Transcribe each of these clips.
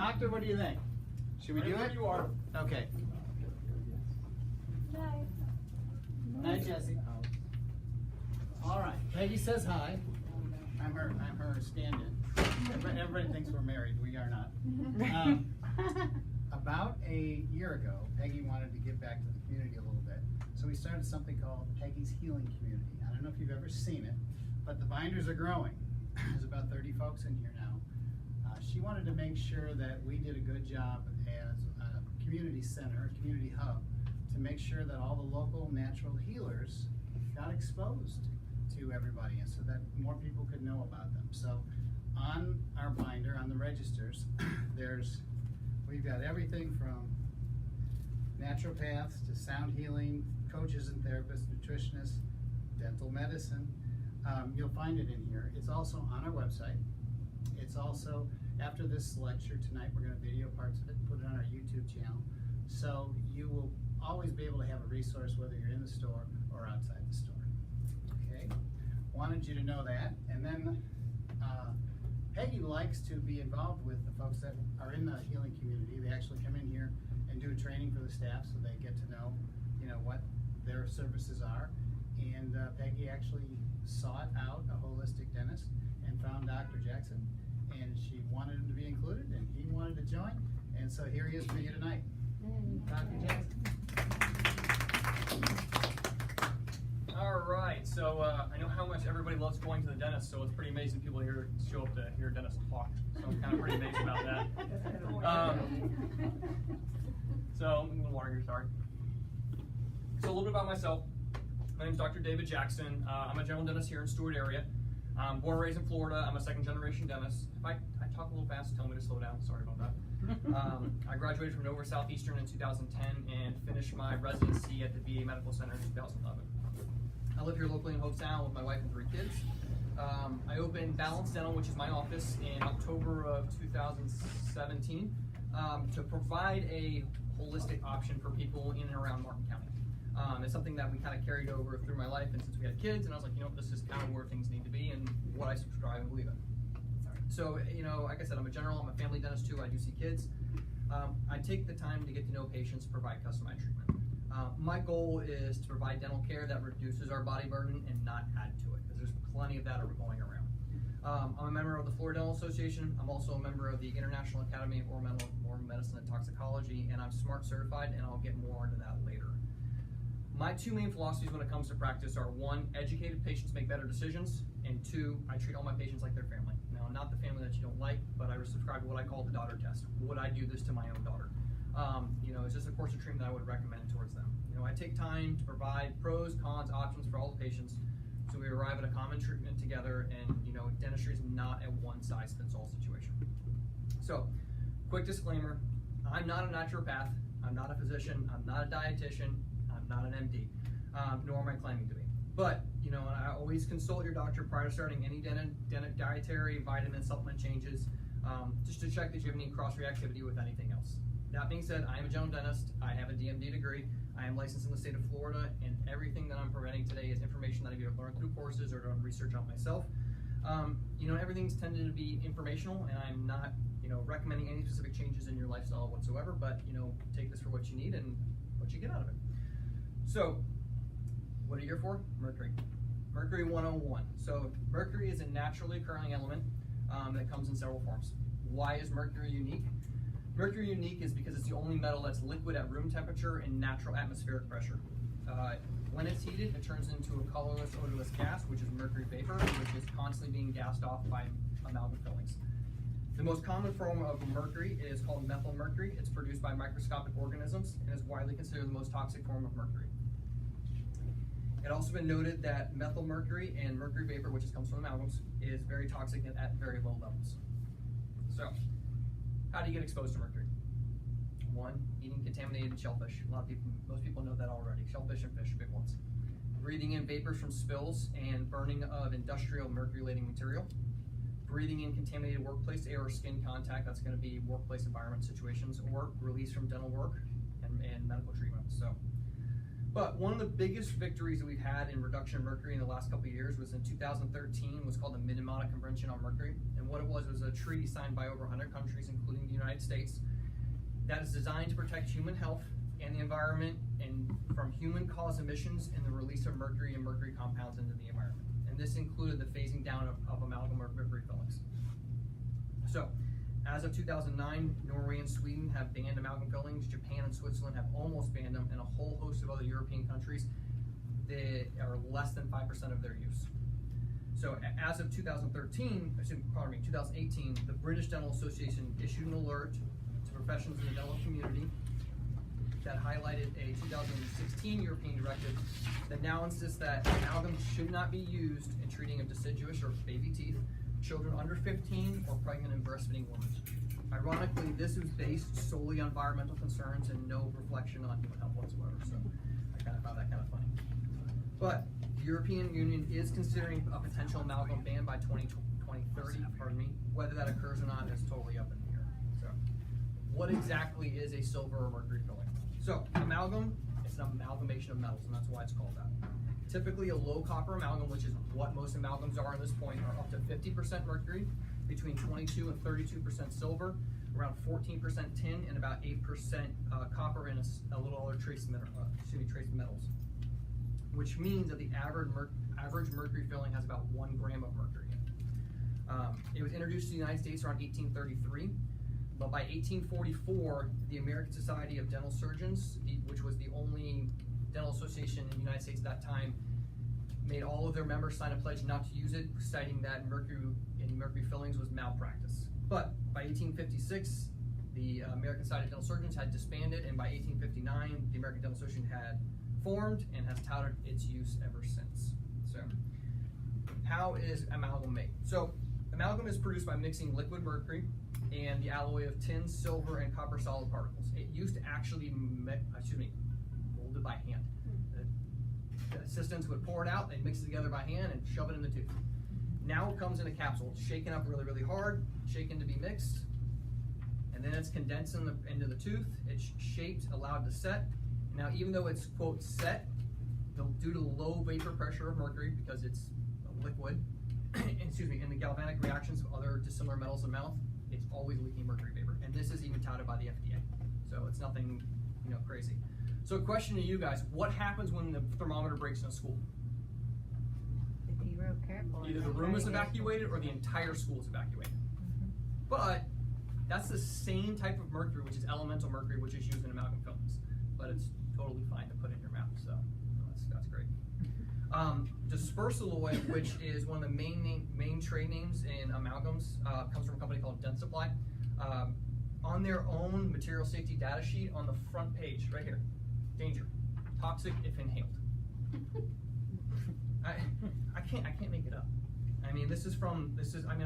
Doctor, what do you think? Should we do it? You are. Okay. Hi. Hi, Jesse. All right. Peggy says hi. I'm her stand-in. Everybody thinks we're married. We are not. About a year ago, Peggy wanted to give back to the community a little bit, so we started something called Peggy's Healing Community. I don't know if you've ever seen it, but the binders are growing. There's about 30 folks in here now. She wanted to make sure that we did a good job as a community center, a community hub, to make sure that all the local natural healers got exposed to everybody, and so that more people could know about them. So on our binder, on the registers, we've got everything from naturopaths to sound healing, coaches and therapists, nutritionists, dental medicine. You'll find it in here. It's also on our website. It's also, after this lecture tonight, we're going to video parts of it and put it on our YouTube channel. So you will always be able to have a resource whether you're in the store or outside the store. Okay? Wanted you to know that. And then Peggy likes to be involved with the folks that are in the healing community. They actually come in here and do training for the staff so they get to know, what their services are. And Peggy actually sought out a holistic dentist and found Dr. Jackson, and she wanted him to be included, and he wanted to join, and so here he is for you tonight. Dr. Jackson. All right, so I know how much everybody loves going to the dentist, so it's pretty amazing people here show up to hear a dentist talk. So I'm kind of pretty amazed about that. So I'm a little water here, sorry. So a little bit about myself. My name is Dr. David Jackson. I'm a general dentist here in Stewart area. I'm born and raised in Florida. I'm a second-generation dentist. If I talk a little fast, tell me to slow down. Sorry about that. I graduated from Nova Southeastern in 2010 and finished my residency at the VA Medical Center in 2011. I live here locally in Hopestown with my wife and 3 kids. I opened Balance Dental, which is my office, in October of 2017 to provide a holistic option for people in and around Martin County. It's something that we kind of carried over through my life, and since we had kids, and I was like, this is kind of where things need to be and what I subscribe and believe in. So, like I said, I'm a general, I'm a family dentist too, I do see kids. I take the time to get to know patients, provide customized treatment. My goal is to provide dental care that reduces our body burden and not add to it, because there's plenty of that going around. I'm a member of the Florida Dental Association. I'm also a member of the International Academy of Oral Medicine and Toxicology, and I'm SMART certified, and I'll get more into that later. My 2 main philosophies when it comes to practice are 1, educated patients make better decisions, and 2, I treat all my patients like their family. Now, not the family that you don't like, but I subscribe to what I call the daughter test. Would I do this to my own daughter? It's just a course of treatment that I would recommend towards them. I take time to provide pros, cons, options for all the patients, so we arrive at a common treatment together, and dentistry is not a one-size-fits-all situation. So, quick disclaimer, I'm not a naturopath, I'm not a physician, I'm not a dietitian, I'm not an MD, nor am I claiming to be. But, I always consult your doctor prior to starting any dietary, vitamin, supplement changes, just to check that you have any cross-reactivity with anything else. That being said, I am a general dentist, I have a DMD degree, I am licensed in the state of Florida, and everything that I'm presenting today is information that I've either learned through courses or done research on myself. Everything's tended to be informational, and I'm not, recommending any specific changes in your lifestyle whatsoever, but, take this for what you need and what you get out of it. So, what are you here for? Mercury. Mercury 101. So, mercury is a naturally occurring element that comes in several forms. Why is mercury unique? Mercury unique is because it's the only metal that's liquid at room temperature and natural atmospheric pressure. When it's heated, it turns into a colorless, odorless gas, which is mercury vapor, which is constantly being gassed off by amalgam fillings. The most common form of mercury is called methyl mercury. It's produced by microscopic organisms and is widely considered the most toxic form of mercury. It also been noted that methyl mercury and mercury vapor, which comes from amalgams, is very toxic and at very low levels. So, how do you get exposed to mercury? 1, eating contaminated shellfish. Most people know that already. Shellfish and fish, big ones. Breathing in vapors from spills and burning of industrial mercury-lating material. Breathing in contaminated workplace air or skin contact, that's going to be workplace environment situations, or release from dental work and medical treatment. So, But one of the biggest victories that we've had in reduction of mercury in the last couple of years was in 2013, was called the Minamata Convention on Mercury. And what it was a treaty signed by over 100 countries, including the United States, that is designed to protect human health and the environment and from human-caused emissions and the release of mercury and mercury compounds into the environment. And this included the phasing down of amalgam or mercury fillings. So, as of 2009, Norway and Sweden have banned amalgam fillings. Japan and Switzerland have almost banned them, and a whole host of other European countries, they are less than 5% of their use. So as of 2018, the British Dental Association issued an alert to professionals in the dental community that highlighted a 2016 European directive that now insists that amalgam should not be used in treating of deciduous or baby teeth, children under 15, or pregnant and breastfeeding women. Ironically, this was based solely on environmental concerns and no reflection on human health whatsoever, so I kind of found that kind of funny. But the European Union is considering a potential amalgam ban by 2030, whether that occurs or not is totally up in the air. So, what exactly is a silver or mercury filling? So, amalgam, it's an amalgamation of metals, and that's why it's called that. Typically, a low copper amalgam, which is what most amalgams are at this point, are up to 50% mercury, between 22 and 32% silver, around 14% tin, and about 8% copper, and a little other trace metals. Which means that the average mercury filling has about 1 gram of mercury in it. It was introduced to the United States around 1833, but by 1844, the American Society of Dental Surgeons, which was the only dental association in the United States at that time, made all of their members sign a pledge not to use it, citing that mercury in mercury fillings was malpractice. But by 1856, the American Society of Dental Surgeons had disbanded, and by 1859, the American Dental Association had formed and has touted its use ever since. So, how is amalgam made? So, amalgam is produced by mixing liquid mercury and the alloy of tin, silver, and copper solid particles. It used to actually molded by hand. The assistants would pour it out, they'd mix it together by hand and shove it in the tooth. Now it comes in a capsule, it's shaken up really, really hard, shaken to be mixed, and then it's condensed into the tooth, it's shaped, allowed to set. Now, even though it's, quote, set, due to low vapor pressure of mercury, because it's a liquid, and the galvanic reactions of other dissimilar metals in mouth, it's always leaking mercury vapor. And this is even touted by the FDA. So it's nothing, crazy. So question to you guys, what happens when the thermometer breaks in a school? Be real careful. Either the room is evacuated or the entire school is evacuated. But that's the same type of mercury, which is elemental mercury, which is used in amalgam fillings. But it's totally fine to put in your mouth, so that's great. Dispersalloy, which is one of the main trade names in amalgams, comes from a company called Dentsupply. On their own material safety data sheet on the front page, right here, danger, toxic if inhaled. I can't make it up. I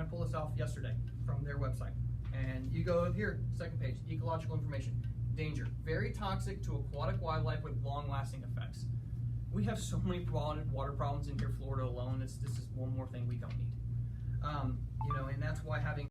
pulled this off yesterday from their website. And you go here, second page, ecological information. Danger, very toxic to aquatic wildlife with long-lasting effects. We have so many water problems in here, Florida alone. This is one more thing we don't need. And that's why having